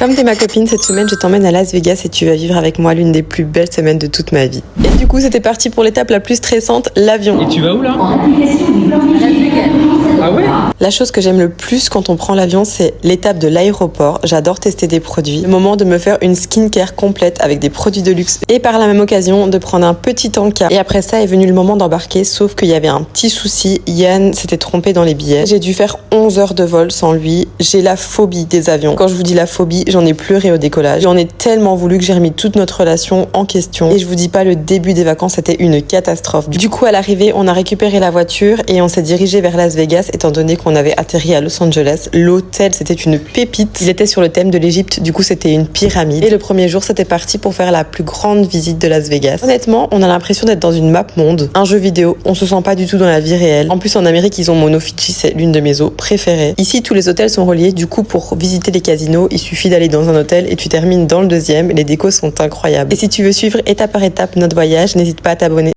Comme t'es ma copine, cette semaine je t'emmène à Las Vegas et tu vas vivre avec moi l'une des plus belles semaines de toute ma vie. Et du coup c'était parti pour l'étape la plus stressante, l'avion. Et tu vas où là? Ah ouais? La chose que j'aime le plus quand on prend l'avion, c'est l'étape de l'aéroport. J'adore tester des produits. Le moment de me faire une skincare complète avec des produits de luxe. Et par la même occasion, de prendre un petit encas. Et après ça est venu le moment d'embarquer, sauf qu'il y avait un petit souci. Yann s'était trompé dans les billets. J'ai dû faire 11 heures de vol sans lui. J'ai la phobie des avions. Quand je vous dis la phobie, j'en ai pleuré au décollage. J'en ai tellement voulu que j'ai remis toute notre relation en question. Et je vous dis pas, le début des vacances, c'était une catastrophe. Du coup, à l'arrivée, on a récupéré la voiture et on s'est dirigé vers Las Vegas, étant donné qu'on avait atterri à Los Angeles. L'hôtel, c'était une pépite. Il était sur le thème de l'Égypte, du coup, c'était une pyramide. Et le premier jour, c'était parti pour faire la plus grande visite de Las Vegas. Honnêtement, on a l'impression d'être dans une map monde, un jeu vidéo. On se sent pas du tout dans la vie réelle. En plus, en Amérique, ils ont Mono Fidji, c'est l'une de mes eaux préférées. Ici, tous les hôtels sont reliés. Du coup, pour visiter les casinos, il suffit d'aller dans un hôtel et tu termines dans le deuxième. Les décos sont incroyables. Et si tu veux suivre étape par étape notre voyage, n'hésite pas à t'abonner.